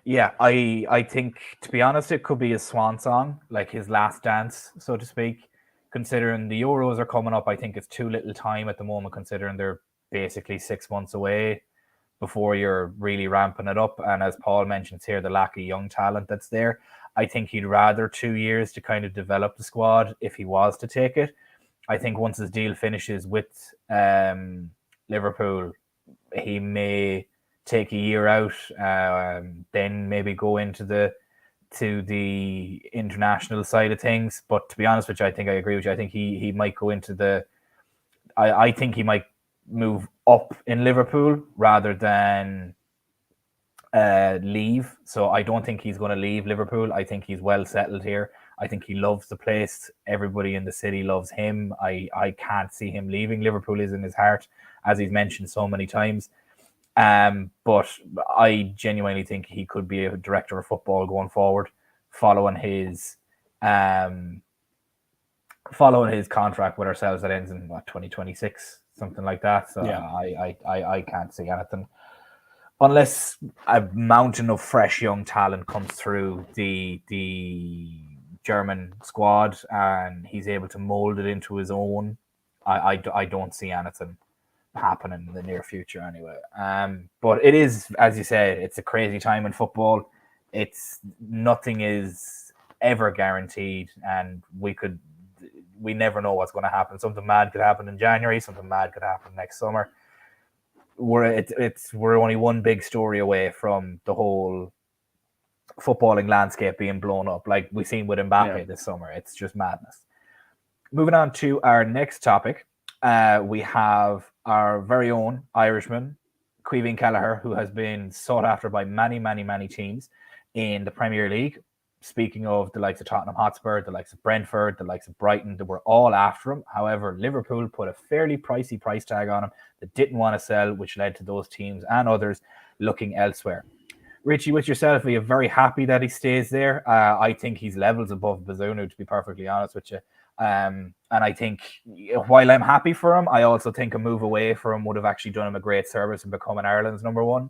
Yeah, I think, to be honest, it could be his swan song, like his last dance, so to speak. Considering the Euros are coming up, I think it's too little time at the moment, considering they're basically 6 months away before you're really ramping it up. And as Paul mentions here, the lack of young talent that's there, I think he'd rather 2 years to kind of develop the squad if he was to take it. I think once his deal finishes with Liverpool, he may take a year out, then maybe go into the international side of things. But to be honest with you, I think I agree with you. I think he might go into I think he might move up in Liverpool rather than leave. So I don't think he's going to leave Liverpool. I think he's well settled here. I think he loves the place. Everybody in the city loves him. I can't see him leaving. Liverpool is in his heart, as he's mentioned so many times. But I genuinely think he could be a director of football going forward, following his contract with ourselves that ends in 2026, something like that. So yeah. I can't see anything unless a mountain of fresh young talent comes through the German squad and he's able to mold it into his own. I don't see anything happening in the near future anyway. But it is, as you said, it's a crazy time in football. Nothing is ever guaranteed, and we never know what's going to happen. Something mad could happen in January. Something mad could happen next summer. We're only one big story away from the whole footballing landscape being blown up, like we've seen with Mbappe this summer. It's just madness. Moving on to our next topic, we have our very own Irishman, Caoimhin Kelleher, who has been sought after by many, many, many teams in the Premier League. Speaking of the likes of Tottenham Hotspur, the likes of Brentford, the likes of Brighton, they were all after him. However, Liverpool put a fairly pricey price tag on him that didn't want to sell, which led to those teams and others looking elsewhere. Richie, with yourself, are you very happy that he stays there? I think he's levels above Bazunu, to be perfectly honest with you. And I think while I'm happy for him, I also think a move away for him would have actually done him a great service in becoming Ireland's number one.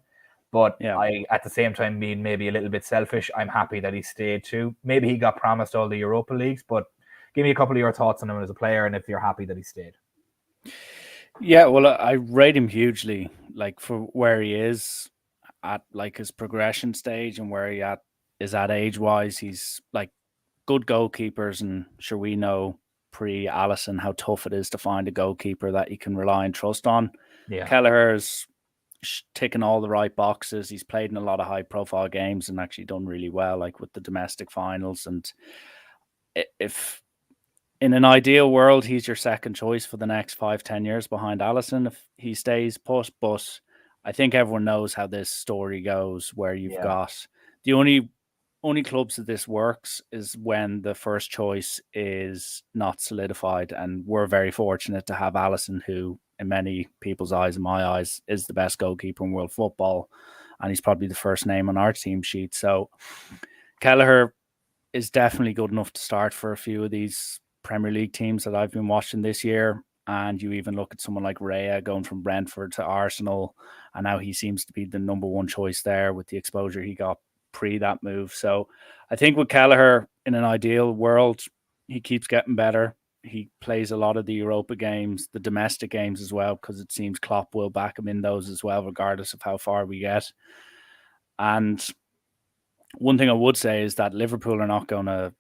But I, at the same time, being maybe a little bit selfish, I'm happy that he stayed too. Maybe he got promised all the Europa Leagues, but give me a couple of your thoughts on him as a player and if you're happy that he stayed. Yeah, well, I rate him hugely, like for where he is at like his progression stage and where he is at age-wise. He's like good goalkeepers, and sure we know pre-Alisson how tough it is to find a goalkeeper that you can rely and trust on. Yeah. Kelleher's ticking all the right boxes. He's played in a lot of high-profile games and actually done really well, like with the domestic finals. And if in an ideal world, he's your second choice for the next 5-10 years behind Alisson if he stays put. But I think everyone knows how this story goes, where you've got the only clubs that this works is when the first choice is not solidified. And we're very fortunate to have Alisson, who in many people's eyes, in my eyes, is the best goalkeeper in world football. And he's probably the first name on our team sheet. So Kelleher is definitely good enough to start for a few of these Premier League teams that I've been watching this year. And you even look at someone like Raya going from Brentford to Arsenal, and now he seems to be the number one choice there with the exposure he got pre that move. So I think with Kelleher, in an ideal world, he keeps getting better. He plays a lot of the Europa games, the domestic games as well, because it seems Klopp will back him in those as well, regardless of how far we get. And one thing I would say is that Liverpool are not going to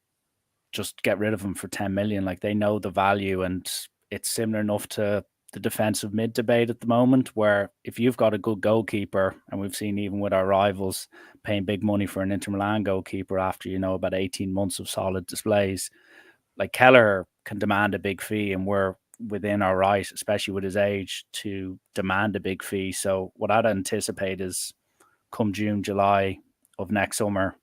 just get rid of him for 10 million. Like, they know the value, and it's similar enough to the defensive mid debate at the moment, where if you've got a good goalkeeper, and we've seen even with our rivals paying big money for an Inter Milan goalkeeper after, about 18 months of solid displays, like Kelleher can demand a big fee, and we're within our right, especially with his age, to demand a big fee. So what I'd anticipate is come June, July of next summer,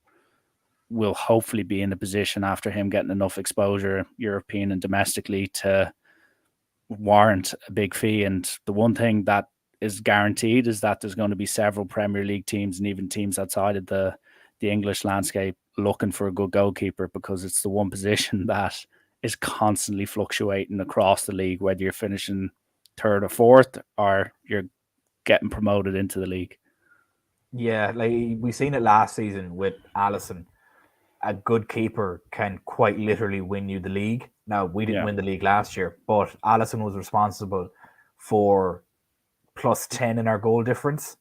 we'll hopefully be in a position after him getting enough exposure, European and domestically, to warrant a big fee. And the one thing that is guaranteed is that there's going to be several Premier League teams and even teams outside of the English landscape looking for a good goalkeeper, because it's the one position that is constantly fluctuating across the league, whether you're finishing third or fourth or you're getting promoted into the league. Yeah, like we seen it last season with Alisson. A good keeper can quite literally win you the league. Now, we didn't Yeah. win the league last year, but Alisson was responsible for +10 in our goal difference,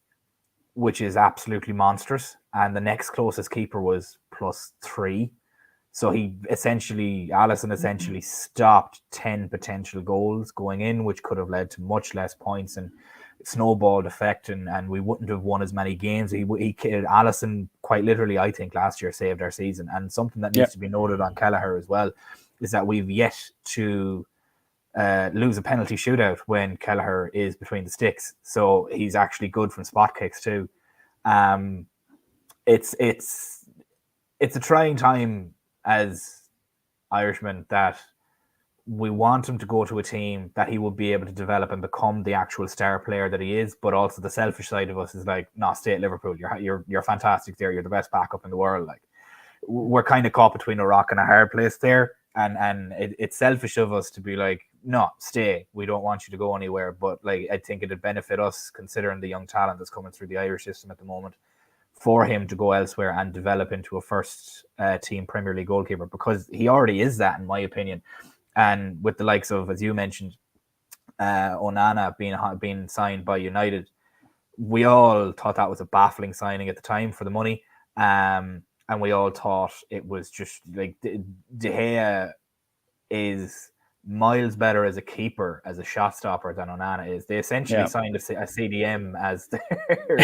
which is absolutely monstrous. And the next closest keeper was +3. So Alisson essentially stopped 10 potential goals going in, which could have led to much less points and snowballed effect, and we wouldn't have won as many games. Alisson quite literally, I think, last year saved our season. And something that needs to be noted on Kelleher as well is that we've yet to lose a penalty shootout when Kelleher is between the sticks. So he's actually good from spot kicks too. Um, it's a trying time as Irishman that we want him to go to a team that he will be able to develop and become the actual star player that he is. But also the selfish side of us is like, no, stay at Liverpool. You're fantastic there. You're the best backup in the world. Like, we're kind of caught between a rock and a hard place there. And it's selfish of us to be like, no, stay. We don't want you to go anywhere. But like, I think it'd benefit us, considering the young talent that's coming through the Irish system at the moment, for him to go elsewhere and develop into a first team Premier League goalkeeper, because he already is that, in my opinion. And with the likes of, as you mentioned, Onana being signed by United, we all thought that was a baffling signing at the time for the money. And we all thought it was just like De Gea is miles better as a keeper, as a shot stopper, than Onana is. They essentially signed a CDM as their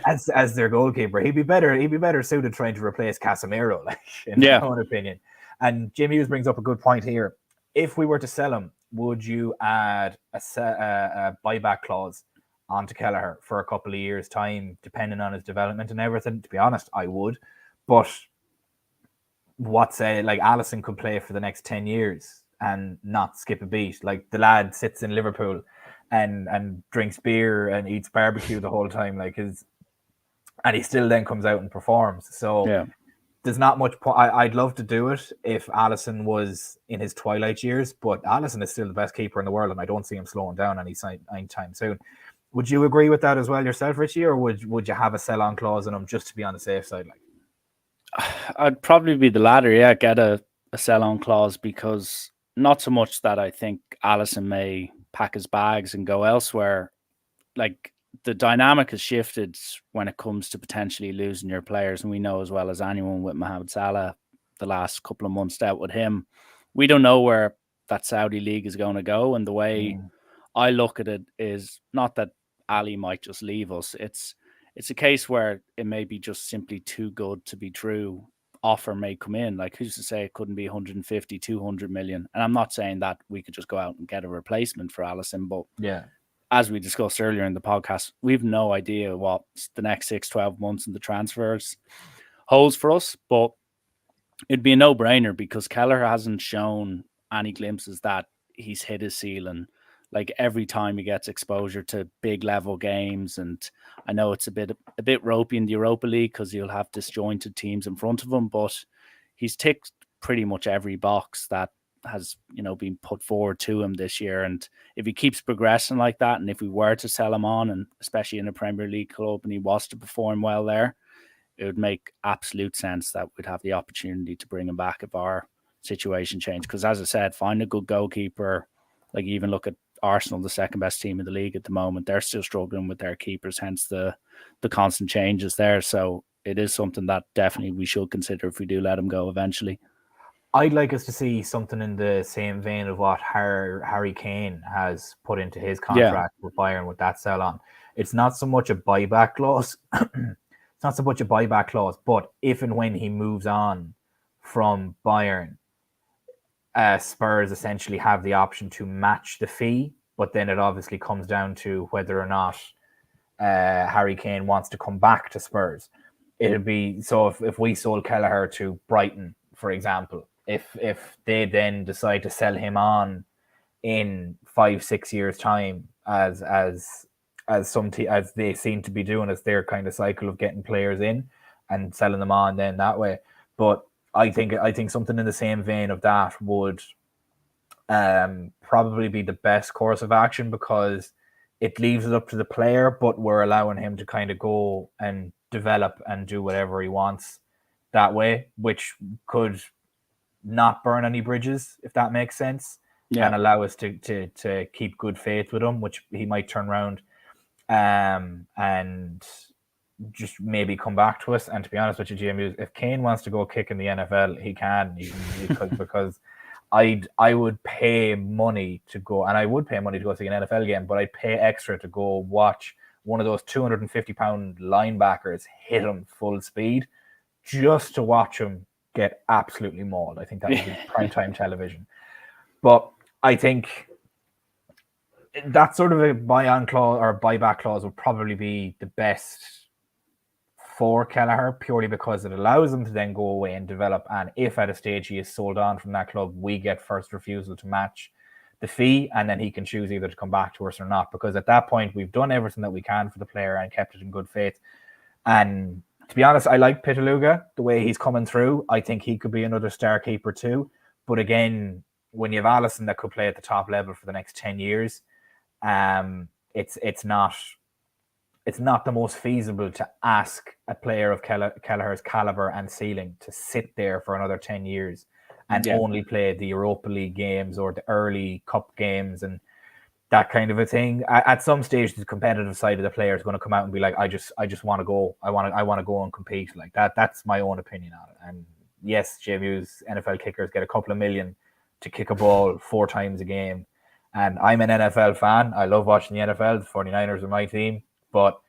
as their goalkeeper. He'd be better suited trying to replace Casemiro, like, in my own opinion. And Jim Hughes brings up a good point here. If we were to sell him, would you add a buyback clause onto Kelleher for a couple of years' time, depending on his development and everything? To be honest, I would. But like Alisson could play for the next 10 years and not skip a beat. Like, the lad sits in Liverpool and drinks beer and eats barbecue the whole time, and he still then comes out and performs. So there's not much point. I'd love to do it if Alisson was in his twilight years, but Alisson is still the best keeper in the world, and I don't see him slowing down anytime soon. Would you agree with that as well yourself, Richie, or would you have a sell-on clause on him just to be on the safe side? Like, I'd probably be the latter. Yeah, get a sell-on clause, because not so much that I think Alisson may pack his bags and go elsewhere. Like, the dynamic has shifted when it comes to potentially losing your players. And we know as well as anyone with Mohamed Salah, the last couple of months out with him, we don't know where that Saudi league is going to go. And the way I look at it is not that Ali might just leave us. It's a case where it may be just simply too good to be true. Offer may come in. Like, who's to say it couldn't be 150, 200 million? And I'm not saying that we could just go out and get a replacement for Alisson, but as we discussed earlier in the podcast, we've no idea what the next 6-12 months in the transfers holds for us. But it'd be a no-brainer, because Kelleher hasn't shown any glimpses that he's hit his ceiling. Like, every time he gets exposure to big level games, and I know it's a bit ropey in the Europa League because he'll have disjointed teams in front of him, but he's ticked pretty much every box that has, been put forward to him this year. And if he keeps progressing like that, and if we were to sell him on, and especially in a Premier League club, and he was to perform well there, it would make absolute sense that we'd have the opportunity to bring him back if our situation changed. Because, as I said, find a good goalkeeper. Like, even look at Arsenal, the second best team in the league at the moment. They're still struggling with their keepers, hence the constant changes there. So it is something that definitely we should consider if we do let him go eventually. I'd like us to see something in the same vein of what Harry Kane has put into his contract with Bayern with that sell on. It's not so much a buyback clause. It's not so much a buyback clause, but if and when he moves on from Bayern, Spurs essentially have the option to match the fee, but then it obviously comes down to whether or not Harry Kane wants to come back to Spurs. It'd be so if we sold Kelleher to Brighton, for example, if they then decide to sell him on in 5-6 years time, as they seem to be doing, as their kind of cycle of getting players in and selling them on then that way. But I think something in the same vein of that would probably be the best course of action, because it leaves it up to the player, but we're allowing him to kind of go and develop and do whatever he wants that way, which could not burn any bridges, if that makes sense, and allow us to keep good faith with him, which he might turn around and just maybe come back to us. And to be honest with you, GMU, if Kane wants to go kick in the NFL, he can, because I would pay money to go, and I would pay money to go see an NFL game, but I'd pay extra to go watch one of those 250-pound linebackers hit him full speed just to watch him get absolutely mauled. I think that would be primetime television. But I think that sort of a buy-on clause or buyback clause would probably be the best for Kelleher, purely because it allows him to then go away and develop. And if at a stage he is sold on from that club, we get first refusal to match the fee, and then he can choose either to come back to us or not. Because at that point, we've done everything that we can for the player and kept it in good faith. And to be honest, I like Pitaluga, the way he's coming through. I think he could be another star keeper too. But again, when you have Allison that could play at the top level for the next 10 years, it's not the most feasible to ask a player of Kelleher's caliber and ceiling to sit there for another 10 years and only play the Europa League games or the early cup games and that kind of a thing. At some stage, the competitive side of the player is going to come out and be like, I just want to go. I want to go and compete like that. That's my own opinion on it. And yes, JMU's NFL kickers get a couple of million to kick a ball 4 times a game. And I'm an NFL fan. I love watching the NFL. The 49ers are my team. But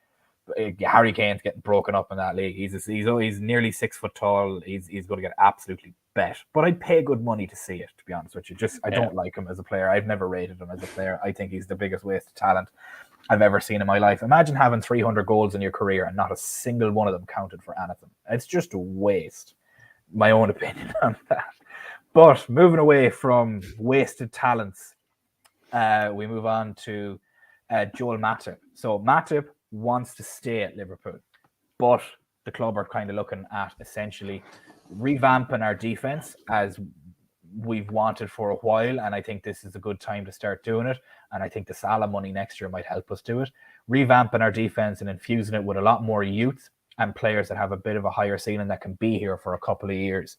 Harry Kane's getting broken up in that league. He's nearly 6 foot tall. He's going to get absolutely bet. But I'd pay good money to see it, to be honest with you. I don't like him as a player. I've never rated him as a player. I think he's the biggest waste of talent I've ever seen in my life. Imagine having 300 goals in your career and not a single one of them counted for anything. It's just a waste. My own opinion on that. But moving away from wasted talents, we move on to Joel Matip. So Matip wants to stay at Liverpool, but the club are kind of looking at essentially revamping our defense as we've wanted for a while, and I think this is a good time to start doing it, and I think the Salah money next year might help us do it. Revamping our defense and infusing it with a lot more youth and players that have a bit of a higher ceiling that can be here for a couple of years.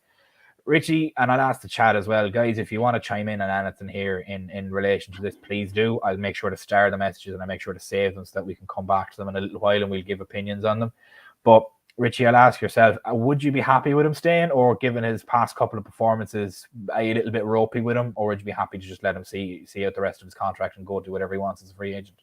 Richie, and I'll ask the chat as well, guys, if you want to chime in on anything here in relation to this, please do. I'll make sure to star the messages and I'll make sure to save them so that we can come back to them in a little while and we'll give opinions on them. But Richie, I'll ask yourself, would you be happy with him staying, or given his past couple of performances, are you a little bit ropey with him, or would you be happy to just let him see out the rest of his contract and go do whatever he wants as a free agent?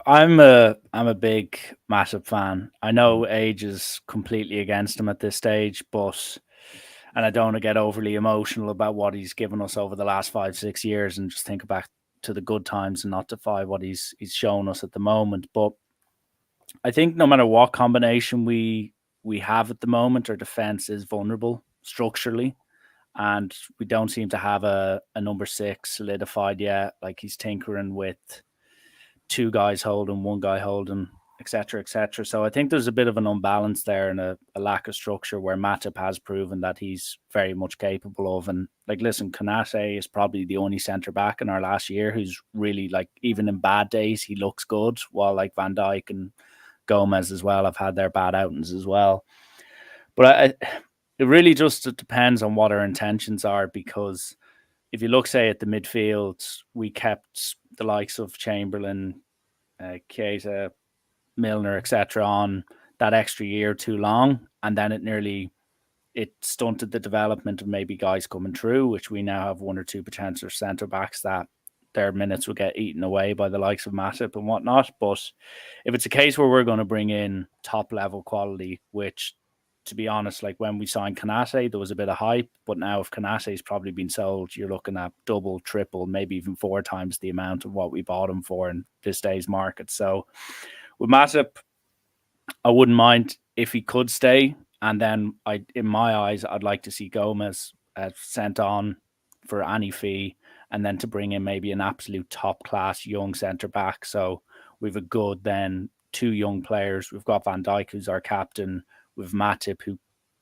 I'm a big Matip fan. I know age is completely against him at this stage, and I don't want to get overly emotional about what he's given us over the last 5-6 years and just think back to the good times and not defy what he's shown us at the moment. But I think no matter what combination we have at the moment, our defense is vulnerable structurally, and we don't seem to have a number 6 solidified yet. Like, he's tinkering with 2 guys holding, 1 guy holding, etc., etc. So I think there's a bit of an unbalance there and a lack of structure where Matip has proven that he's very much capable of. And like, listen, Konate is probably the only centre back in our last year who's really, like, even in bad days, he looks good, while like Van Dijk and Gomez as well have had their bad outings as well. But it really just depends on what our intentions are, because if you look, say, at the midfield, we kept the likes of Chamberlain, Keita, Milner, etc. on that extra year too long, and then it stunted the development of maybe guys coming through, which we now have 1 or 2 potential centre backs that their minutes will get eaten away by the likes of Matip and whatnot. But if it's a case where we're going to bring in top level quality, which, to be honest, like when we signed Konate, there was a bit of hype, but now if Konate's probably been sold, you're looking at double, triple, maybe even 4 times the amount of what we bought him for in this day's market. So with Matip, I wouldn't mind if he could stay. And then in my eyes, I'd like to see Gomez sent on for any fee, and then to bring in maybe an absolute top class young centre back. So we've a good then 2 young players. We've got Van Dijk, who's our captain, with Matip, who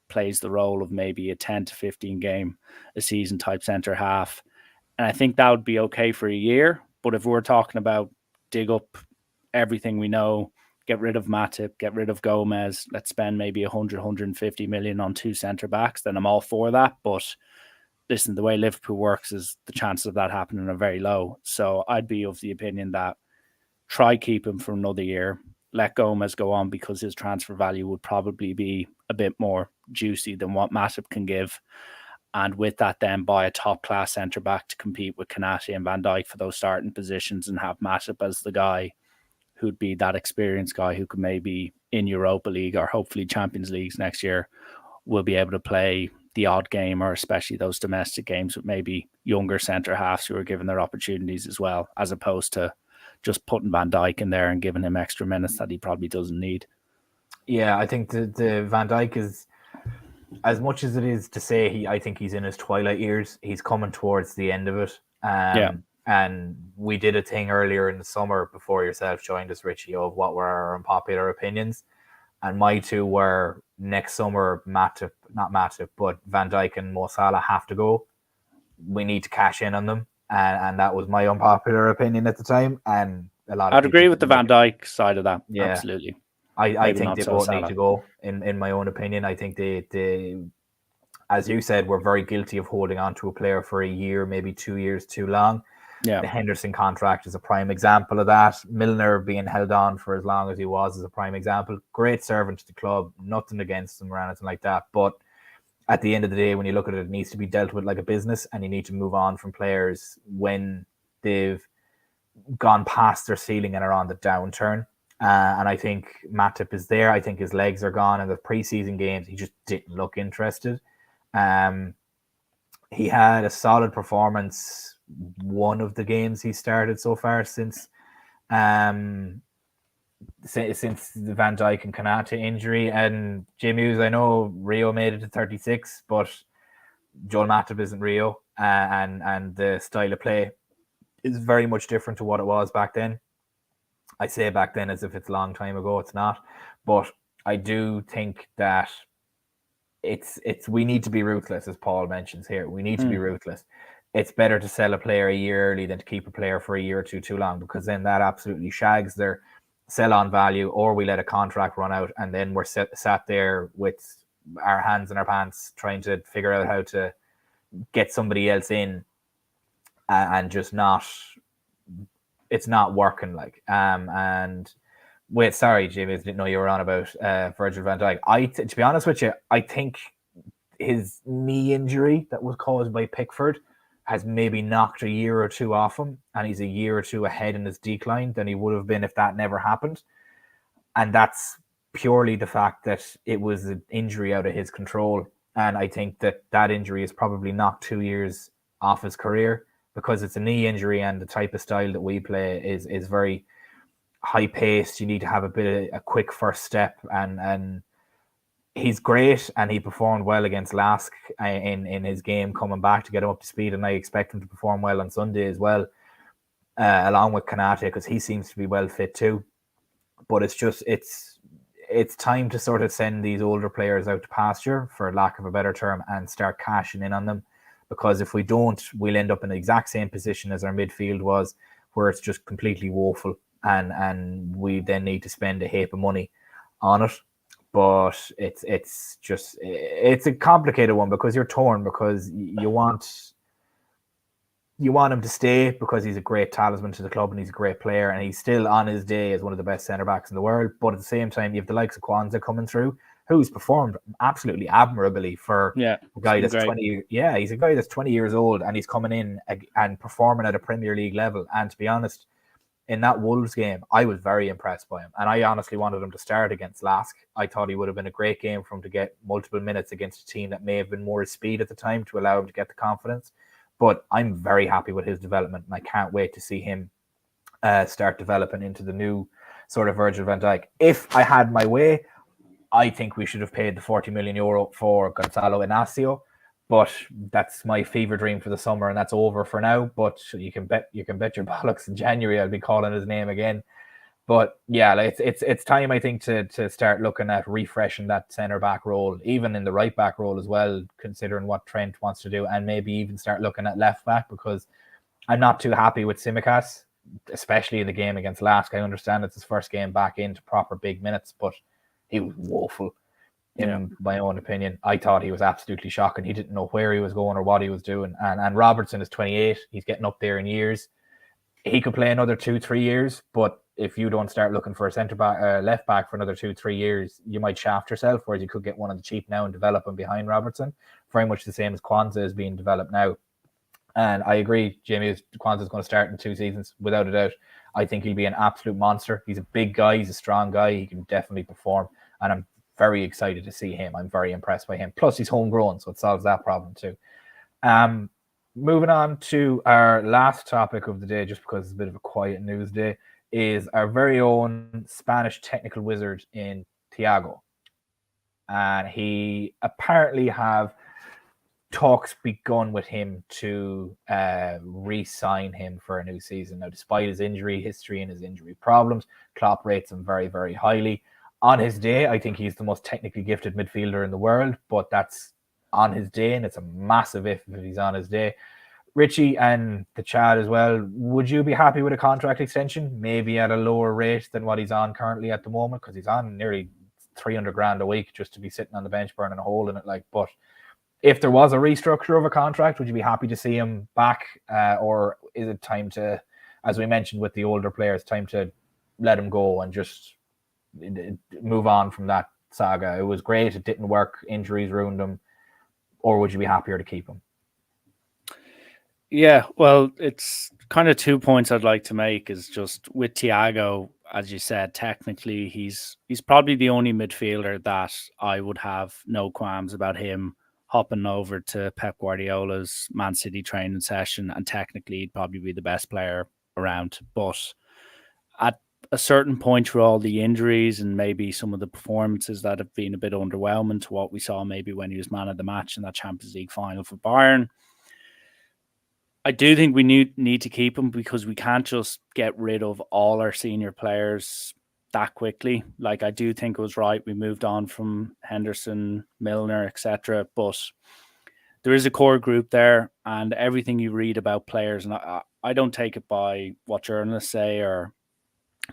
plays the role of maybe a 10 to 15 game a season type centre half. And I think that would be okay for a year. But if we're talking about dig up everything we know, get rid of Matip, get rid of Gomez, let's spend maybe 100, 150 million on 2 centre backs, then I'm all for that. But listen, the way Liverpool works is the chances of that happening are very low. So I'd be of the opinion that try keep him for another year. Let Gomez go on because his transfer value would probably be a bit more juicy than what Matip can give. And with that, then buy a top-class centre-back to compete with Konate and Van Dijk for those starting positions and have Matip as the guy who'd be that experienced guy who could maybe in Europa League or hopefully Champions Leagues next year will be able to play the odd game, or especially those domestic games with maybe younger centre-halves who are given their opportunities as well, as opposed to just putting Van Dijk in there and giving him extra minutes that he probably doesn't need. Yeah, I think the Van Dijk is, as much as it is to say I think he's in his twilight years, he's coming towards the end of it. And we did a thing earlier in the summer before yourself joined us, Richie, of what were our unpopular opinions. And my two were next summer, not Matip, but Van Dijk and Mo Salah have to go. We need to cash in on them. And that was my unpopular opinion at the time. And a lot of I'd agree with the Van Dijk side of that. Yeah. Absolutely. I think they both need to go, in my own opinion. I think they, as you said, were very guilty of holding on to a player for a year, maybe 2 years too long. Yeah. The Henderson contract is a prime example of that. Milner being held on for as long as he was is a prime example. Great servant to the club, nothing against him or anything like that. But at the end of the day, when you look at it, it needs to be dealt with like a business, and you need to move on from players when they've gone past their ceiling and are on the downturn. And I think Matip is there. I think his legs are gone. In the preseason games, he just didn't look interested. He had a solid performance one of the games he started so far since the Van Dijk and Konate injury. And Jim Hughes, I know Rio made it to 36, but Joel Matip isn't Rio, and the style of play is very much different to what it was back then. I say back then as if it's a long time ago. It's not, but I do think that it's we need to be ruthless, as Paul mentions here. We need to be ruthless. It's better to sell a player a year early than to keep a player for a year or two long, because then that absolutely shags their sell-on value, or we let a contract run out and then we're sat there with our hands in our pants trying to figure out how to get somebody else in, and just it's not working. Like and wait, sorry, Jamie, I didn't know you were on about Virgil van Dijk. To be honest with you, I think his knee injury that was caused by Pickford has maybe knocked a year or two off him, and he's a year or two ahead in his decline than he would have been if that never happened. And that's purely the fact that it was an injury out of his control. And I think that injury has probably knocked 2 years off his career, because it's a knee injury, and the type of style that we play is very high paced. You need to have a quick first step, and he's great, and he performed well against Lask in his game coming back to get him up to speed, and I expect him to perform well on Sunday as well, along with Konate, because he seems to be well fit too. But it's time to sort of send these older players out to pasture, for lack of a better term, and start cashing in on them, because if we don't, we'll end up in the exact same position as our midfield was, where it's just completely woeful, and we then need to spend a heap of money on it. But it's a complicated one, because you're torn, because you want him to stay because he's a great talisman to the club and he's a great player, and he's still on his day as one of the best centre backs in the world. But at the same time, you have the likes of Kwanzaa coming through, who's performed absolutely admirably for a guy that's 20. Yeah, he's a guy that's 20 years old, and he's coming in and performing at a Premier League level. And to be honest, in that Wolves game, I was very impressed by him. And I honestly wanted him to start against Lask. I thought he would have been a great game for him to get multiple minutes against a team that may have been more his speed at the time, to allow him to get the confidence. But I'm very happy with his development, and I can't wait to see him start developing into the new sort of Virgil van Dijk. If I had my way, I think we should have paid the €40 million for Gonzalo Inacio. But that's my fever dream for the summer, and that's over for now. But you can bet your bollocks in January I'll be calling his name again. But yeah, it's time, I think, to start looking at refreshing that centre back role, even in the right back role as well, considering what Trent wants to do, and maybe even start looking at left back, because I'm not too happy with Tsimikas. especially in the game against Lask. I understand it's his first game back into proper big minutes, but he was woeful. In my own opinion, I thought he was absolutely shocking. He didn't know where he was going or what he was doing. And Robertson is 28. He's getting up there in years. He could play another 2-3 years, but if you don't start looking for a centre back, left back for another 2-3 years, you might shaft yourself. Whereas you could get one on the cheap now and develop him behind Robertson, very much the same as Kwanzaa is being developed now. And I agree, Jamie, Kwanzaa is going to start in 2 seasons without a doubt. I think he'll be an absolute monster. He's a big guy. He's a strong guy. He can definitely perform, and I'm very excited to see him. I'm very impressed by him. Plus, he's homegrown, so it solves that problem too. Moving on to our last topic of the day, just because it's a bit of a quiet news day, is our very own Spanish technical wizard in Thiago. And he apparently have talks begun with him to re-sign him for a new season. Now, despite his injury history and his injury problems, Klopp rates him very, very highly. On his day, I think he's the most technically gifted midfielder in the world, but that's on his day, and it's a massive if he's on his day. Richie and the Chad as well, would you be happy with a contract extension, maybe at a lower rate than what he's on currently at the moment? Because he's on nearly 300 grand a week just to be sitting on the bench burning a hole in it. But if there was a restructure of a contract, would you be happy to see him back? Or is it time to, as we mentioned with the older players, time to let him go and just move on from that saga? It was great. It didn't work. Injuries ruined him. Or would you be happier to keep him? Yeah, well, it's kind of 2 points I'd like to make. Is just with Thiago, as you said, technically he's probably the only midfielder that I would have no qualms about him hopping over to Pep Guardiola's Man City training session, and technically he'd probably be the best player around. But at a certain point through all the injuries and maybe some of the performances that have been a bit underwhelming to what we saw maybe when he was man of the match in that Champions League final for Bayern, I do think we need to keep him, because we can't just get rid of all our senior players that quickly. Like, I do think it was right we moved on from Henderson, Milner, etc. But there is a core group there, and everything you read about players, and I don't take it by what journalists say or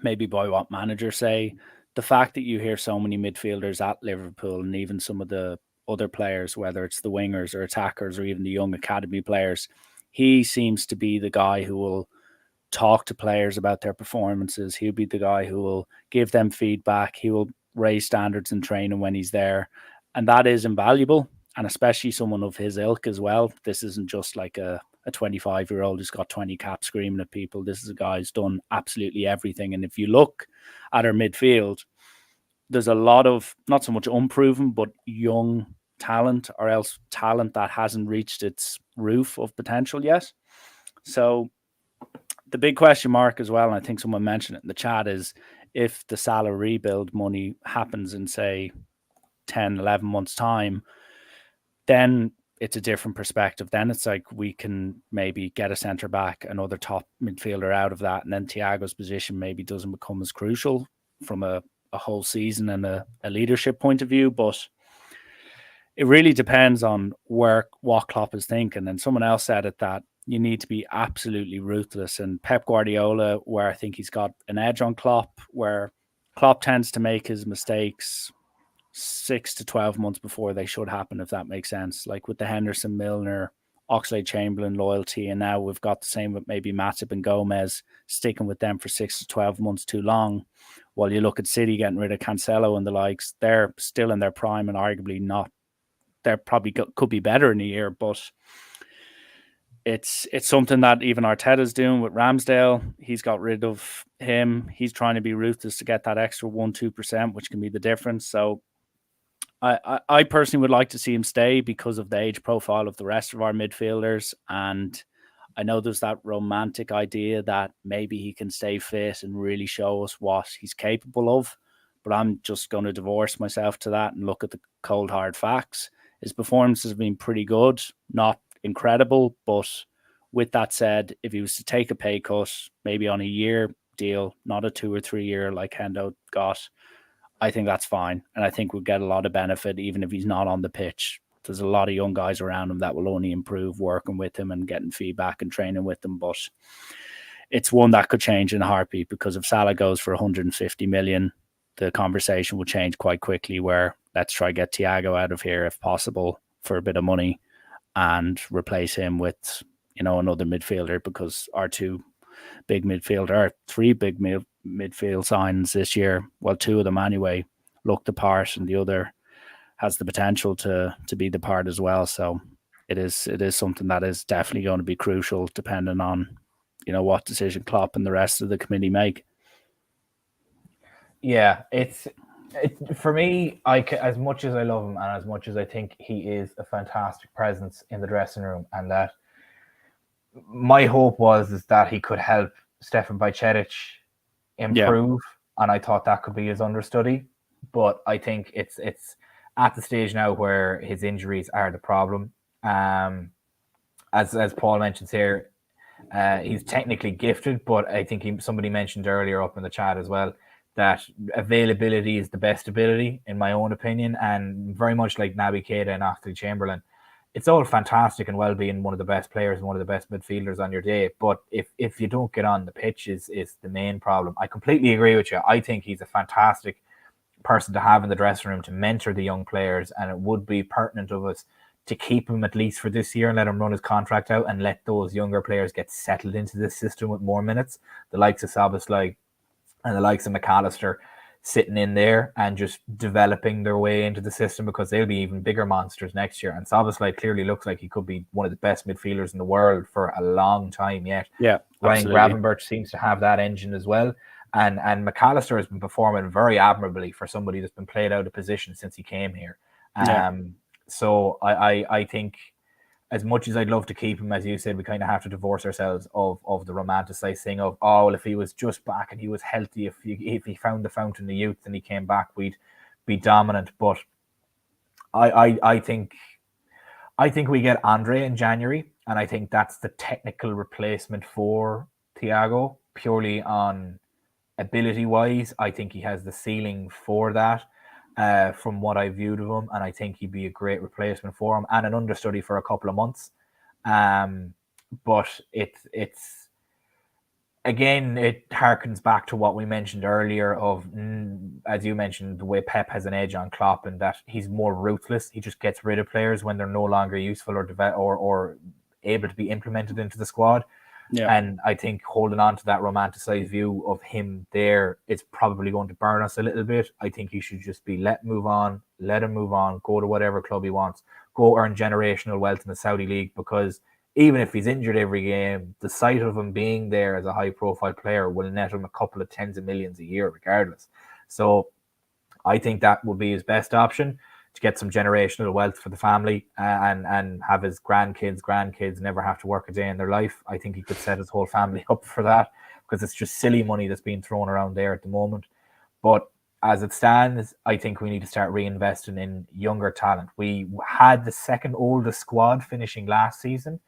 maybe by what managers say. The fact that you hear so many midfielders at Liverpool, and even some of the other players, whether it's the wingers or attackers or even the young academy players, he seems to be the guy who will talk to players about their performances. He'll be the guy who will give them feedback. He will raise standards in training when he's there. And that is invaluable. And especially someone of his ilk as well. This isn't just like a 25-year-old who's got 20 caps screaming at people. This is a guy who's done absolutely everything. And if you look at our midfield, there's a lot of, not so much unproven, but young talent, or else talent that hasn't reached its roof of potential yet. So the big question mark as well, and I think someone mentioned it in the chat, is if the Salah rebuild money happens in, say, 10, 11 months' time, then it's a different perspective. Then it's like we can maybe get a centre back, another top midfielder out of that, and then Thiago's position maybe doesn't become as crucial from a whole season and a leadership point of view. But it really depends on what Klopp is thinking. And someone else said it, that you need to be absolutely ruthless. And Pep Guardiola, where I think he's got an edge on Klopp, where Klopp tends to make his mistakes 6 to 12 months before they should happen, if that makes sense. Like with the Henderson, Milner, Oxlade-Chamberlain loyalty, and now we've got the same with maybe Matip and Gomez, sticking with them for 6 to 12 months too long. While you look at City getting rid of Cancelo and the likes, they're still in their prime and arguably not. They're probably could be better in a year, but it's something that even Arteta's doing with Ramsdale. He's got rid of him. He's trying to be ruthless to get that extra 1-2%, which can be the difference. So I personally would like to see him stay because of the age profile of the rest of our midfielders. And I know there's that romantic idea that maybe he can stay fit and really show us what he's capable of. But I'm just going to divorce myself to that and look at the cold, hard facts. His performance has been pretty good, not incredible. But with that said, if he was to take a pay cut, maybe on a year deal, not a 2 or 3 year like Hendo got, I think that's fine. And I think we'll get a lot of benefit even if he's not on the pitch. There's a lot of young guys around him that will only improve working with him and getting feedback and training with them. But it's one that could change in a heartbeat, because if Salah goes for 150 million, the conversation will change quite quickly, where let's try get Thiago out of here if possible for a bit of money and replace him with, another midfielder, because our three big midfield signs this year, well, two of them anyway, look the part, and the other has the potential to be the part as well. So it is something that is definitely going to be crucial, depending on what decision Klopp and the rest of the committee make. Yeah, it's for me. As much as I love him, and as much as I think he is a fantastic presence in the dressing room, and that my hope is that he could help Stefan Bajcetic improve, and I thought that could be his understudy. But I think it's at the stage now where his injuries are the problem. As Paul mentions here, he's technically gifted, but I think somebody mentioned earlier up in the chat as well that availability is the best ability, in my own opinion, and very much like Naby Keita and Oxlade-Chamberlain. It's all fantastic and well being one of the best players and one of the best midfielders on your day, but if you don't get on the pitch is the main problem. I completely agree with you. I think he's a fantastic person to have in the dressing room to mentor the young players, and it would be pertinent of us to keep him at least for this year and let him run his contract out and let those younger players get settled into this system with more minutes. The likes of Szoboszlai and the likes of McAllister sitting in there and just developing their way into the system, because they'll be even bigger monsters next year. And Szoboszlai clearly looks like he could be one of the best midfielders in the world for a long time yet. Yeah, Ryan Gravenberch seems to have that engine as well. And McAllister has been performing very admirably for somebody that's been played out of position since he came here. So I think, as much as I'd love to keep him, as you said, we kind of have to divorce ourselves of the romanticized thing of, oh, well, if he was just back and he was healthy, if he found the fountain of youth and he came back, we'd be dominant. But I think we get Andre in January, and I think that's the technical replacement for Thiago, purely on ability-wise. I think he has the ceiling for that. From what I viewed of him, and I think he'd be a great replacement for him and an understudy for a couple of months. But it's again, it harkens back to what we mentioned earlier of, as you mentioned, the way Pep has an edge on Klopp, and that he's more ruthless. He just gets rid of players when they're no longer useful or able to be implemented into the squad. Yeah. And I think holding on to that romanticized view of him there is probably going to burn us a little bit. I think he should just be let him move on, go to whatever club he wants, go earn generational wealth in the Saudi League, because even if he's injured every game, the sight of him being there as a high-profile player will net him a couple of tens of millions a year regardless. So I think that would be his best option, to get some generational wealth for the family and have his grandkids never have to work a day in their life. I think he could set his whole family up for that, because it's just silly money that's being thrown around there at the moment. But as it stands, I think we need to start reinvesting in younger talent. We had the second oldest squad finishing last season.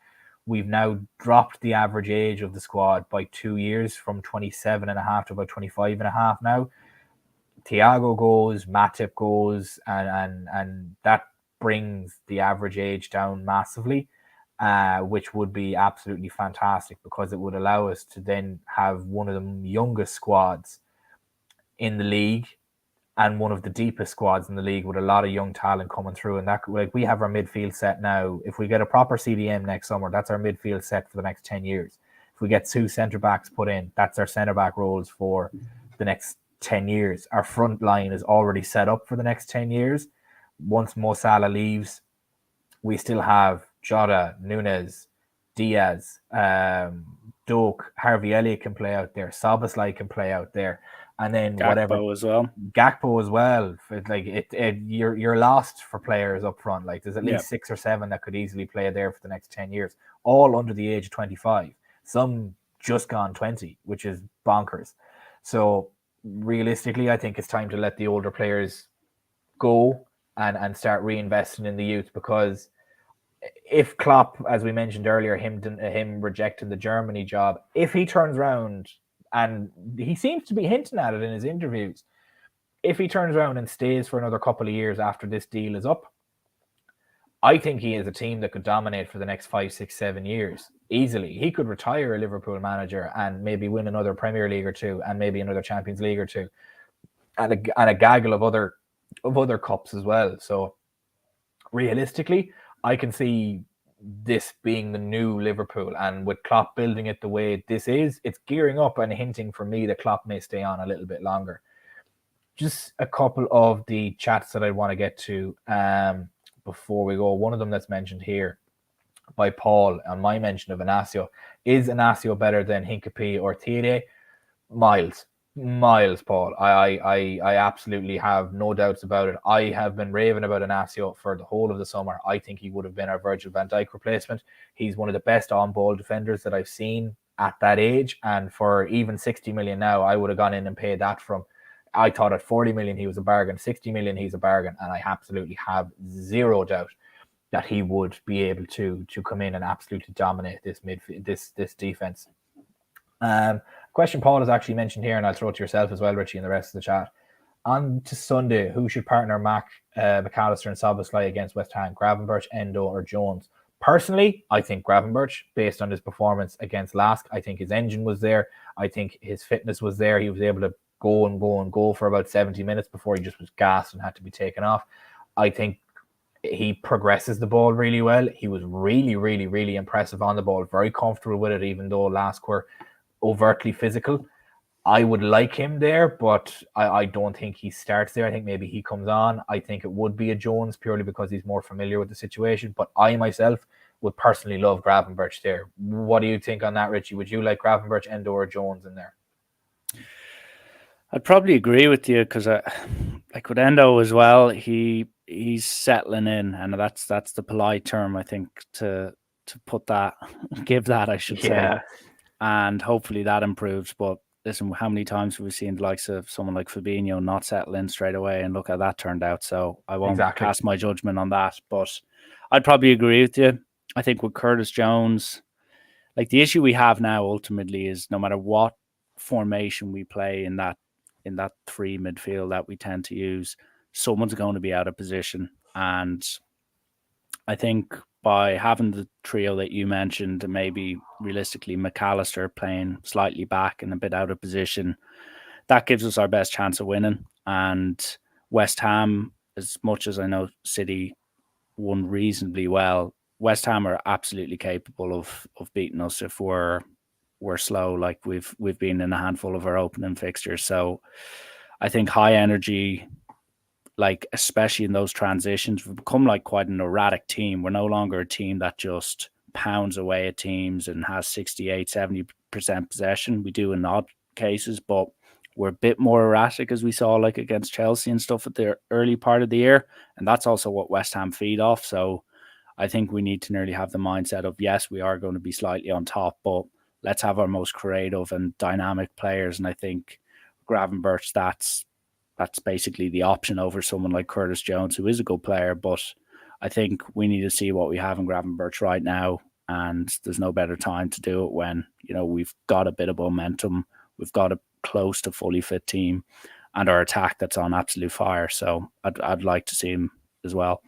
We've now dropped the average age of the squad by 2 years, from 27 and a half to about 25 and a half now. Thiago goes, Matip goes, and that brings the average age down massively, which would be absolutely fantastic, because it would allow us to then have one of the youngest squads in the league and one of the deepest squads in the league, with a lot of young talent coming through. And that, like, we have our midfield set now. If we get a proper CDM next summer, that's our midfield set for the next 10 years. If we get 2 centre backs put in, that's our centre back roles for the next 10 years. Our front line is already set up for the next 10 years. Once Mo Salah leaves, we still have Jota, Nunez, Diaz, Doak, Harvey Elliott can play out there, Szoboszlai can play out there, and then Gakpo as well. You're lost for players up front. Like, there's at least 6 or 7 that could easily play there for the next 10 years, all under the age of 25. Some just gone 20, which is bonkers. So realistically, I think it's time to let the older players go and start reinvesting in the youth, because if Klopp, as we mentioned earlier, him rejecting the Germany job, if he turns around, and he seems to be hinting at it in his interviews, if he turns around and stays for another couple of years after this deal is up, I think he is a team that could dominate for the next 5, 6, 7 years easily. He could retire a Liverpool manager and maybe win another Premier League or two, and maybe another Champions League or two, and a gaggle of other cups as well. So realistically, I can see this being the new Liverpool, and with Klopp building it the way this is, it's gearing up and hinting for me that Klopp may stay on a little bit longer. Just a couple of the chats that I want to get to before we go. One of them that's mentioned here by Paul on my mention of Inacio. Is Inacio better than Hincapie or Thiago? Miles, Paul. I absolutely have no doubts about it. I have been raving about Inacio for the whole of the summer. I think he would have been our Virgil van Dijk replacement. He's one of the best on-ball defenders that I've seen at that age, and for even 60 million now, I would have gone in and paid that from. I thought at 40 million he was a bargain, 60 million he's a bargain, and I absolutely have zero doubt that he would be able to come in and absolutely dominate this this defense. Question Paul has actually mentioned here, and I'll throw it to yourself as well, Richie, and the rest of the chat. On to Sunday, who should partner McAllister and Szoboszlai against West Ham? Gravenberch, Endo, or Jones? Personally, I think Gravenberch, based on his performance against Lask. I think his engine was there. I think his fitness was there. He was able to go for about 70 minutes before he just was gassed and had to be taken off. I think he progresses the ball really well. He was really, really, really impressive on the ball, very comfortable with it, even though Lask were overtly physical. I would like him there, but I don't think he starts there. I think maybe he comes on. I think it would be a Jones purely because he's more familiar with the situation, but I myself would personally love Gravenberch there. What do you think on that, Richie? Would you like Gravenberch, Endo, or Jones in there? I'd probably agree with you because like with Endo as well, he's settling in, and that's the polite term I think to put that, give that, I should say, and hopefully that improves. But listen, how many times have we seen the likes of someone like Fabinho not settle in straight away, and look how that turned out. So I won't cast my judgment on that, but I'd probably agree with you. I think with Curtis Jones, like the issue we have now ultimately is no matter what formation we play in that three midfield that we tend to use, someone's going to be out of position. And I think by having the trio that you mentioned, and maybe realistically McAllister playing slightly back and a bit out of position, that gives us our best chance of winning. And West Ham, as much as I know City won reasonably well, West Ham are absolutely capable of beating us if we're slow, like we've been in a handful of our opening fixtures. So I think high energy, like especially in those transitions, we've become like quite an erratic team. We're no longer a team that just pounds away at teams and has 68-70% possession. We do in odd cases, but we're a bit more erratic, as we saw like against Chelsea and stuff at the early part of the year. And that's also what West Ham feed off. So I think we need to nearly have the mindset of, yes, we are going to be slightly on top, but let's have our most creative and dynamic players. And I think Gravenberch, that's basically the option over someone like Curtis Jones, who is a good player. But I think we need to see what we have in Gravenberch right now. And there's no better time to do it when, we've got a bit of momentum. We've got a close to fully fit team and our attack that's on absolute fire. So I'd like to see him as well.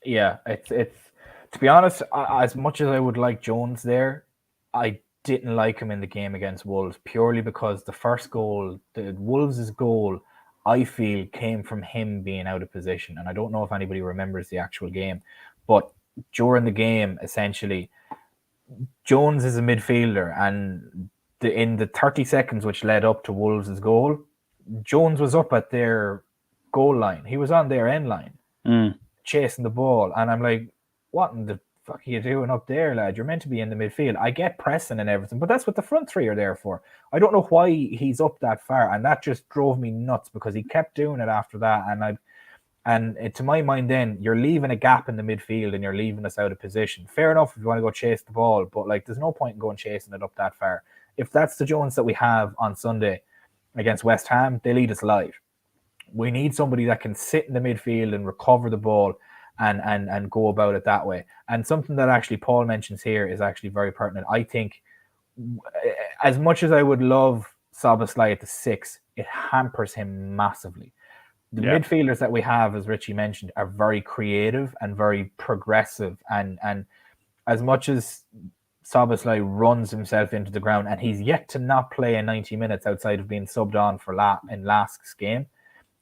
Yeah, it's to be honest, as much as I would like Jones there, I didn't like him in the game against Wolves purely because the first goal, the Wolves' goal, I feel came from him being out of position. And I don't know if anybody remembers the actual game, but during the game, essentially, Jones is a midfielder, and in the 30 seconds which led up to Wolves' goal, Jones was up at their goal line. He was on their end line, chasing the ball. And I'm like, what in the fuck are you doing up there, lad? You're meant to be in the midfield. I get pressing and everything, but that's what the front three are there for. I don't know why he's up that far, and that just drove me nuts because he kept doing it after that. And to my mind, then you're leaving a gap in the midfield and you're leaving us out of position. Fair enough if you want to go chase the ball, but like there's no point in going chasing it up that far. If that's the Jones that we have on Sunday against West Ham, they lead us live. We need somebody that can sit in the midfield and recover the ball and go about it that way. And something that actually Paul mentions here is actually very pertinent. I think as much as I would love Szoboszlai at the 6, it hampers him massively. the midfielders that we have, as Richie mentioned, are very creative and very progressive. And as much as Szoboszlai runs himself into the ground, and he's yet to not play in 90 minutes outside of being subbed on for in Lask's game,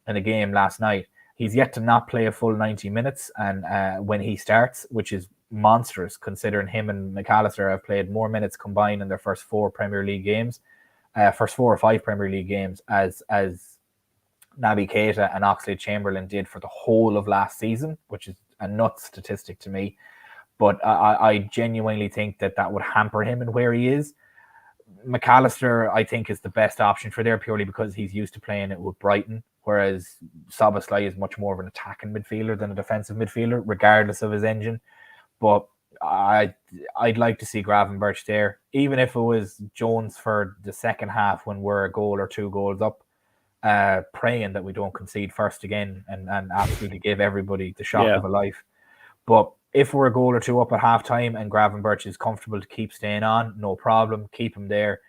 in a game last night, he's yet to not play a full 90 minutes. And when he starts, which is monstrous, considering him and McAllister have played more minutes combined in their first 4 Premier League games, first 4 or 5 Premier League games, as Naby Keita and Oxlade-Chamberlain did for the whole of last season, which is a nuts statistic to me. But I genuinely think that would hamper him in where he is. McAllister, I think, is the best option for there, purely because he's used to playing it with Brighton, whereas Szoboszlai is much more of an attacking midfielder than a defensive midfielder, regardless of his engine. But I'd like to see Gravenberch there, even if it was Jones for the second half when we're a goal or 2 goals up, praying that we don't concede first again and absolutely give everybody the shock of a life. But if we're a goal or 2 up at half time and Gravenberch is comfortable to keep staying on, no problem, keep him there.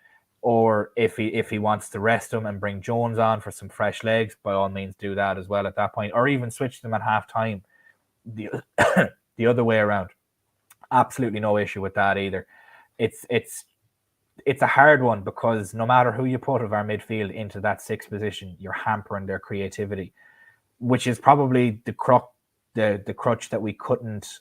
Or if he wants to rest him and bring Jones on for some fresh legs, by all means do that as well at that point, or even switch them at half time the other way around. Absolutely no issue with that either. It's a hard one, because no matter who you put of our midfield into that 6th position, you're hampering their creativity, which is probably the crutch that we couldn't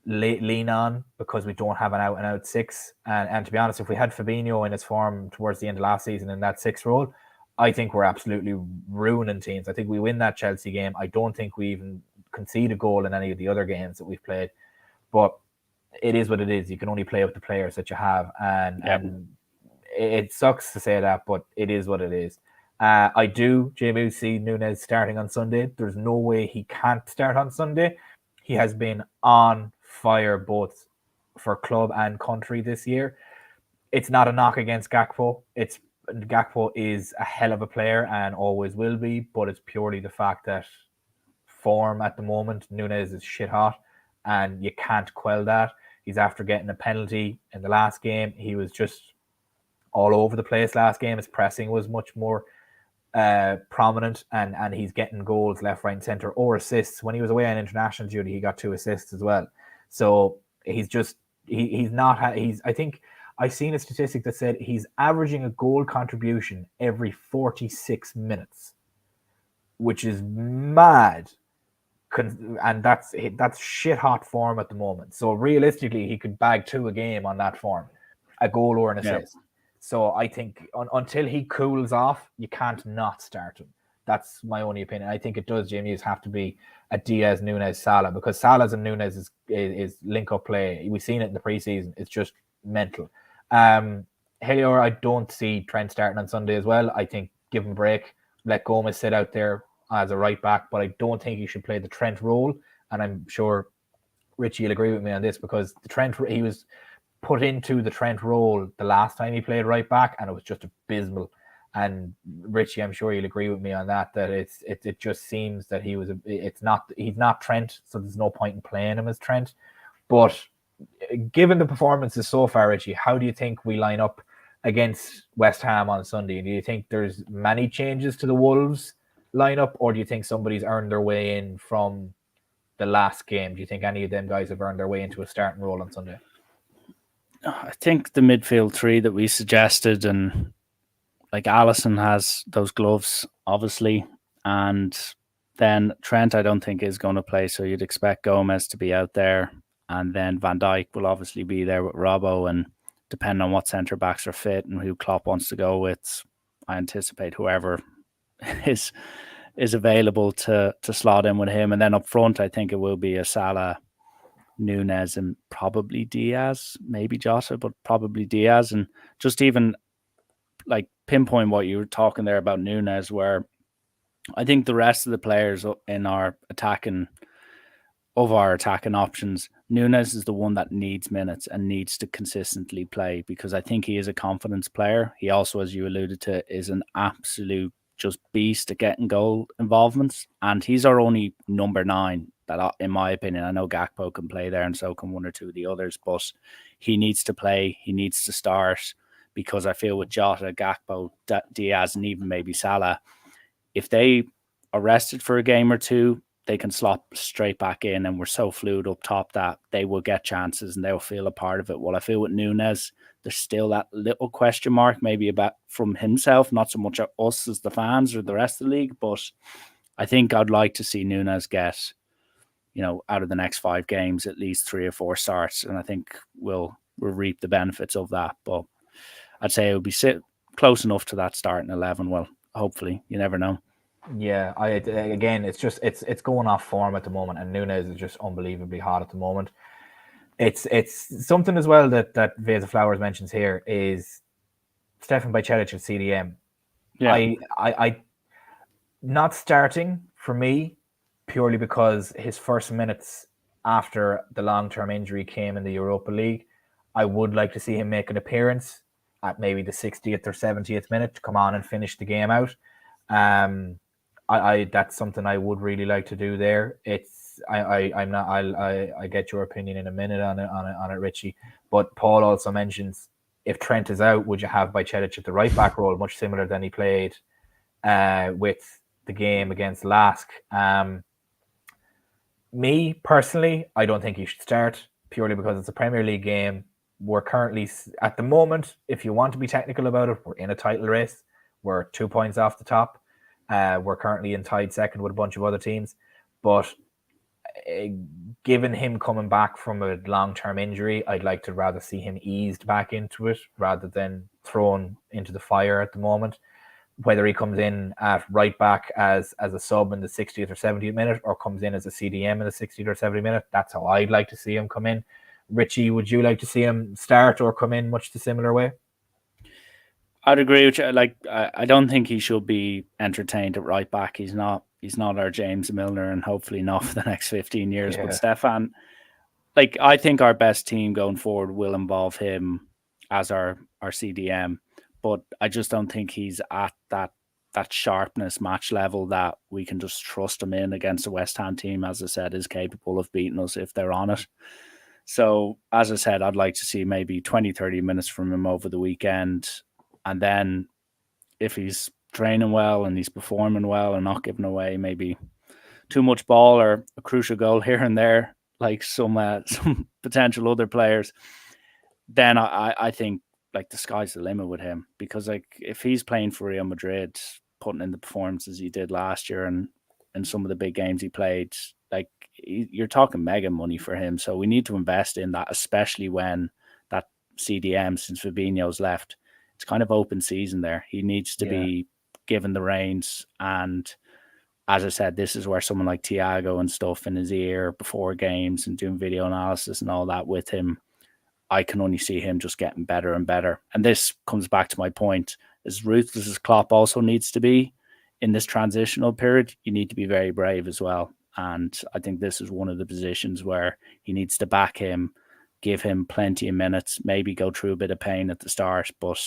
lean on, because we don't have an out-and-out 6. And to be honest, if we had Fabinho in his form towards the end of last season in that 6th role, I think we're absolutely ruining teams. I think we win that Chelsea game. I don't think we even concede a goal in any of the other games that we've played. But it is what it is. You can only play with the players that you have. And it sucks to say that, but it is what it is. I do, JMU, see Nunez starting on Sunday. There's no way he can't start on Sunday. He has been on fire both for club and country this year. It's not a knock against Gakpo. Gakpo is a hell of a player and always will be, but it's purely the fact that form at the moment, Nunez is shit hot, and you can't quell that. He's after getting a penalty in the last game. He was just all over the place last game. His pressing was much more prominent, and he's getting goals left, right, and centre, or assists. When he was away on international duty, he got 2 assists as well. So I think I've seen a statistic that said he's averaging a goal contribution every 46 minutes, which is mad. And that's shit hot form at the moment. So realistically, he could bag 2 a game on that form, a goal or an assist. So I think until he cools off, you can't not start him. That's my only opinion. I think it does, James, have to be a Diaz, Nunez, Salah, because Salah's and Nunez is link up play. We've seen it in the preseason. It's just mental. Kelleher, I don't see Trent starting on Sunday as well. I think give him a break, let Gomez sit out there as a right back, but I don't think he should play the Trent role. And I'm sure Richie will agree with me on this, because he was put into the Trent role the last time he played right back, and it was just abysmal. And Richie, I'm sure you'll agree with me on that it just seems that he's not Trent, so there's no point in playing him as Trent. But given the performances so far, Richie, how do you think we line up against West Ham on Sunday? Do you think there's many changes to the Wolves lineup, or do you think somebody's earned their way in from the last game? Do you think any of them guys have earned their way into a starting role on Sunday? I think the midfield 3 that we suggested, and like Alisson has those gloves, obviously, and then Trent I don't think is going to play, so you'd expect Gomez to be out there, and then Van Dijk will obviously be there with Robbo, and depending on what centre backs are fit and who Klopp wants to go with, I anticipate whoever is available to slot in with him. And then up front, I think it will be a Salah, Nunez, and probably Diaz, maybe Jota, but probably Diaz. And just even like pinpoint what you were talking there about Nunez, where I think the rest of the players in our attacking options, Nunez is the one that needs minutes and needs to consistently play, because I think he is a confidence player. He also, as you alluded to, is an absolute just beast at getting goal involvements, and he's our only number 9 that, in my opinion, I know Gakpo can play there and so can 1 or 2 of the others, but he needs to play, he needs to start, because I feel with Jota, Gakpo, Diaz, and even maybe Salah, if they are rested for a game or two, they can slot straight back in, and we're so fluid up top that they will get chances and they'll feel a part of it. Well, I feel with Nunez, there's still that little question mark, maybe about from himself, not so much at us as the fans or the rest of the league, but I think I'd like to see Nunez get, out of the next 5 games, at least 3 or 4 starts, and I think we'll reap the benefits of that. But I'd say it would be close enough to that starting 11. Well, hopefully, you never know. Yeah, again, it's going off form at the moment, and Nunez is just unbelievably hot at the moment. It's something as well that Vesa Flowers mentions here is Stefan Bajcetic at CDM. Yeah. I not starting for me purely because his first minutes after the long-term injury came in the Europa League. I would like to see him make an appearance at maybe the 60th or 70th minute to come on and finish the game out. I that's something I would really like to do there. I get your opinion in a minute on it, Richie. But Paul also mentions, if Trent is out, would you have Bajcetic at the right back role, much similar than he played with the game against Lask? Me personally, I don't think he should start, purely because it's a Premier League game. We're currently, at the moment, if you want to be technical about it, we're in a title race. We're 2 points off the top. We're currently in tied second with a bunch of other teams. But given him coming back from a long-term injury, I'd like to rather see him eased back into it rather than thrown into the fire at the moment. Whether he comes in at right back as a sub in the 60th or 70th minute, or comes in as a CDM in the 60th or 70th minute, that's how I'd like to see him come in. Richie, would you like to see him start or come in much the similar way? I'd agree with you. Like, I don't think he should be entertained at right back. He's not our James Milner, and hopefully not for the next 15 years. Yeah. But Stefan, like, I think our best team going forward will involve him as our CDM. But I just don't think he's at that sharpness match level that we can just trust him in against a West Ham team, as I said, is capable of beating us if they're on it. So, as I said, I'd like to see maybe 20, 30 minutes from him over the weekend. And then if he's training well and he's performing well and not giving away maybe too much ball or a crucial goal here and there, like some potential other players, then I think, like, the sky's the limit with him. Because, like, if he's playing for Real Madrid, putting in the performances he did last year and some of the big games he played, like, you're talking mega money for him. So we need to invest in that, especially when that CDM, since Fabinho's left, it's kind of open season there. He needs to be given the reins. And as I said, this is where someone like Thiago and stuff in his ear before games and doing video analysis and all that with him, I can only see him just getting better and better. And this comes back to my point. As ruthless as Klopp also needs to be in this transitional period, you need to be very brave as well. And I think this is one of the positions where he needs to back him, give him plenty of minutes, maybe go through a bit of pain at the start. But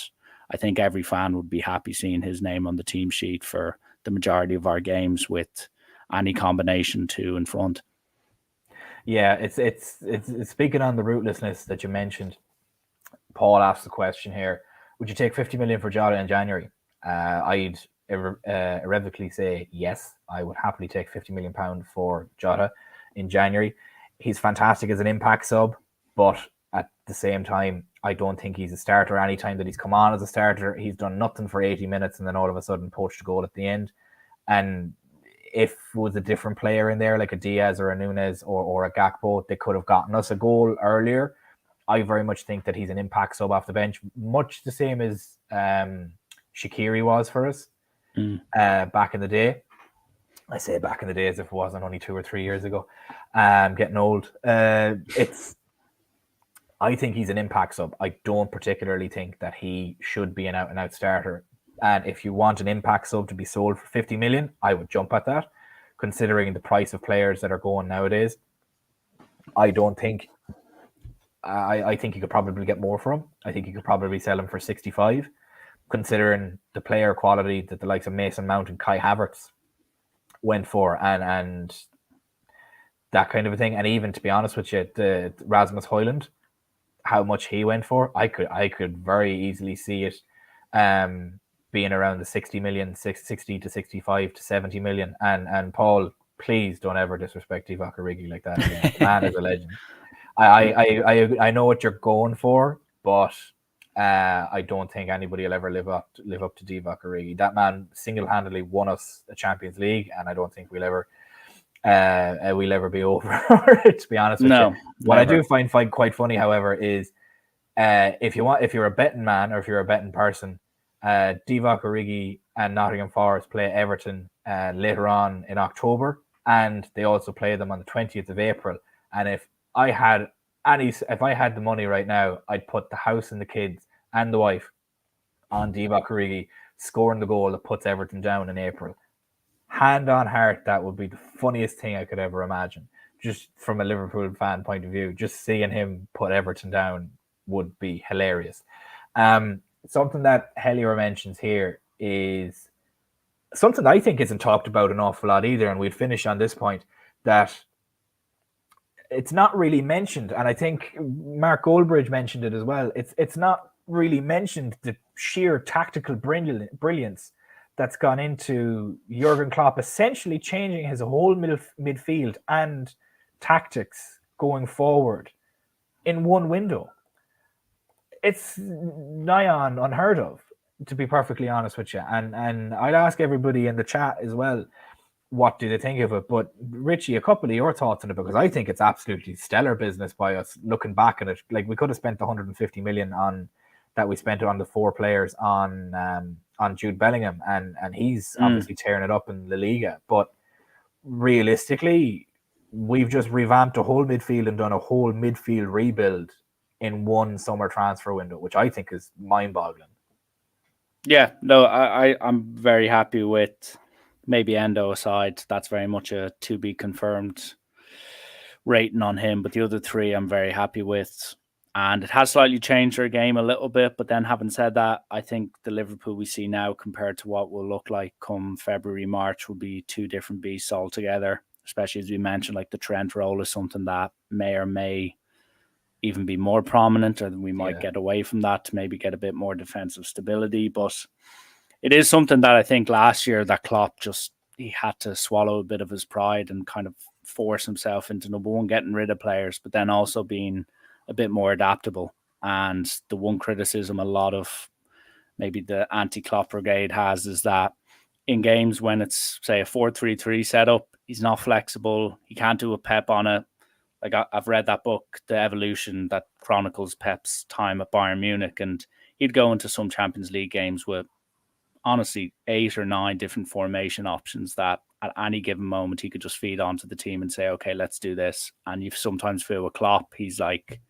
I think every fan would be happy seeing his name on the team sheet for the majority of our games with any combination 2 in front. Yeah, it's speaking on the rootlessness that you mentioned. Paul asked the question here: would you take 50 million for Jota in January? I'd irrevocably say yes. I would happily take £50 million for Jota in January. He's fantastic as an impact sub, but at the same time, I don't think he's a starter. Any time that he's come on as a starter, he's done nothing for 80 minutes and then all of a sudden poached a goal at the end. And if it was a different player in there, like a Diaz or a Nunez or a Gakpo, they could have gotten us a goal earlier. I very much think that he's an impact sub off the bench, much the same as Shaqiri was for us back in the day. I say back in the day as if it wasn't only 2 or 3 years ago. Getting old. I think he's an impact sub. I don't particularly think that he should be an out-and-out starter. And if you want an impact sub to be sold for 50 million, I would jump at that, considering the price of players that are going nowadays. I don't think... I think you could probably get more for him. I think you could probably sell him for 65, considering the player quality that the likes of Mason Mount and Kai Havertz went for, and that kind of a thing. And even, to be honest with you, the Rasmus Højlund, how much he went for, I could very easily see it being around the 60 to 65 to 70 million. And Paul, please don't ever disrespect Divock Origi like that again. Man is a legend. I know what you're going for, but I don't think anybody will ever live up to Divock Origi. That man single-handedly won us a Champions League, and I don't think we'll ever be over it, to be honest with you. What I do find quite funny, however, is if you're a betting man or if you're a betting person, Divock Origi and Nottingham Forest play Everton later on in October, and they also play them on the 20th of April. And if I had the money right now, I'd put the house and the kids and the wife on Divock Origi scoring the goal that puts Everton down in April. Hand on heart, that would be the funniest thing I could ever imagine. Just from a Liverpool fan point of view, just seeing him put Everton down would be hilarious. Something that Kelleher mentions here is something I think isn't talked about an awful lot either, and we'd finish on this point, that it's not really mentioned, and I think Mark Goldbridge mentioned it as well. It's not really mentioned, the sheer tactical brilliance that's gone into Jurgen Klopp essentially changing his whole midfield and tactics going forward in one window. It's nigh on unheard of, to be perfectly honest with you. And I'd ask everybody in the chat as well, what do they think of it? But Richie, a couple of your thoughts on it, because I think it's absolutely stellar business by us looking back at it. Like, we could have spent the 150 million on that we spent on the 4 players on Jude Bellingham, and he's obviously tearing it up in La Liga. But realistically, we've just revamped a whole midfield and done a whole midfield rebuild in one summer transfer window, which I think is mind-boggling. Yeah, no, I'm very happy with, maybe Endo aside, that's very much a to-be-confirmed rating on him, but the other 3 I'm very happy with. And it has slightly changed their game a little bit, but then having said that, I think the Liverpool we see now compared to what will look like come February, March will be 2 different beasts altogether, especially as we mentioned, like the Trent role is something that may or may even be more prominent, or we might get away from that to maybe get a bit more defensive stability. But it is something that I think last year that Klopp he had to swallow a bit of his pride and kind of force himself into, number one, getting rid of players, but then also being a bit more adaptable. And the one criticism a lot of maybe the anti-Klopp brigade has is that in games when it's, say, a 4-3-3 setup, he's not flexible. He can't do a Pep on it. Like, I've read that book, The Evolution, that chronicles Pep's time at Bayern Munich, and he'd go into some Champions League games with, honestly, 8 or 9 different formation options that at any given moment he could just feed onto the team and say, okay, let's do this. And you sometimes feel with Klopp, he's like,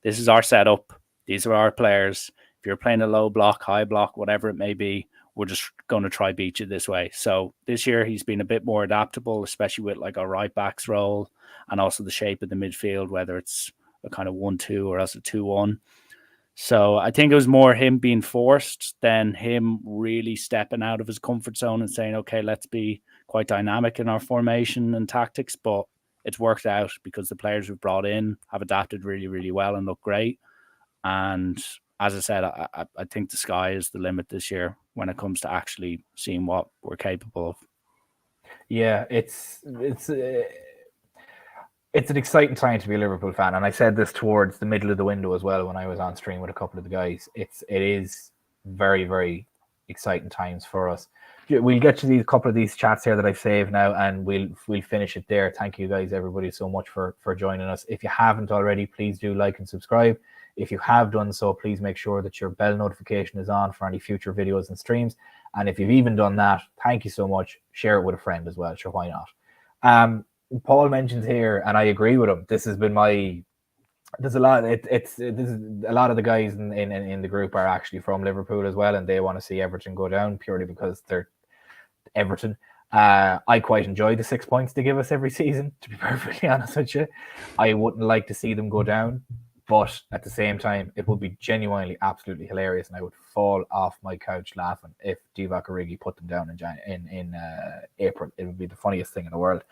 this is our setup. These are our players. If you're playing a low block, high block, whatever it may be, we're just going to try beat you this way. So this year he's been a bit more adaptable, especially with like a right back's role and also the shape of the midfield, whether it's a kind of 1-2 or else a 2-1. So I think it was more him being forced than him really stepping out of his comfort zone and saying, okay, let's be quite dynamic in our formation and tactics. But it's worked out because the players we've brought in have adapted really, really well and look great. And as I said, I think the sky is the limit this year when it comes to actually seeing what we're capable of. Yeah, it's an exciting time to be a Liverpool fan, and I said this towards the middle of the window as well when I was on stream with a couple of the guys. It is very, very exciting times for us. We'll get to a couple of these chats here that I've saved now, and we'll finish it there. Thank you guys, everybody, so much for joining us. If you haven't already, please do like and subscribe. If you have done so, please make sure that your bell notification is on for any future videos and streams. And if you've even done that, thank you so much. Share it with a friend as well. Sure, why not? Paul mentions here, and I agree with him. This has been my. There's a lot. This is a lot of the guys in the group are actually from Liverpool as well, and they want to see Everton go down purely because they're Everton. I quite enjoy the 6 points they give us every season, to be perfectly honest with you. I wouldn't like to see them go down, but at the same time, it would be genuinely absolutely hilarious, and I would fall off my couch laughing if Divock Origi put them down in April. It would be the funniest thing in the world.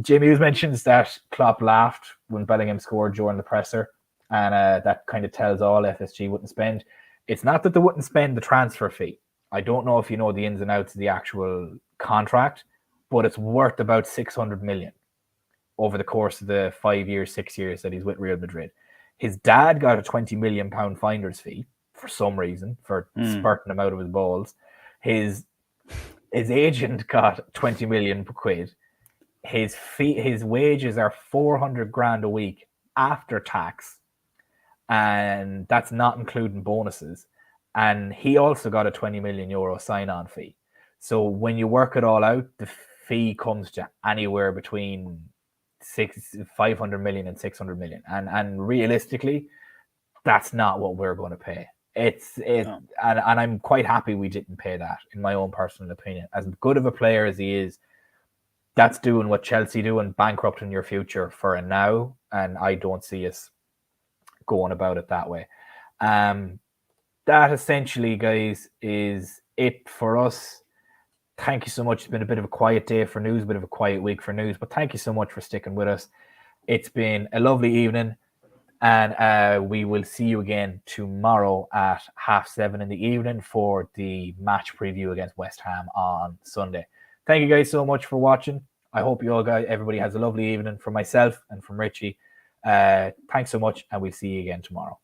Jamie Hughes mentions that Klopp laughed when Bellingham scored during the presser, and that kind of tells all FSG wouldn't spend. It's not that they wouldn't spend the transfer fee. I don't know if you know the ins and outs of the actual contract, but it's worth about 600 million over the course of the 5 years, 6 years that he's with Real Madrid. His dad got a £20 million finder's fee for some reason, for spurting him out of his balls. His agent got 20 million quid. His wages are 400 grand a week after tax, and that's not including bonuses. And he also got a 20 million euro sign-on fee. So when you work it all out, the fee comes to anywhere between 500 million and 600 million. And realistically, that's not what we're going to pay. And I'm quite happy we didn't pay that, in my own personal opinion. As good of a player as he is, that's doing what Chelsea do and bankrupting your future for a now. And I don't see us going about it that way. That essentially, guys, is it for us. Thank you so much. It's been a bit of a quiet day for news, a bit of a quiet week for news, but thank you so much for sticking with us. It's been a lovely evening, and we will see you again tomorrow at 7:30 in the evening for the match preview against West Ham on Sunday. Thank you guys so much for watching. I hope everybody has a lovely evening. From myself and from Richie, thanks so much, and we'll see you again tomorrow.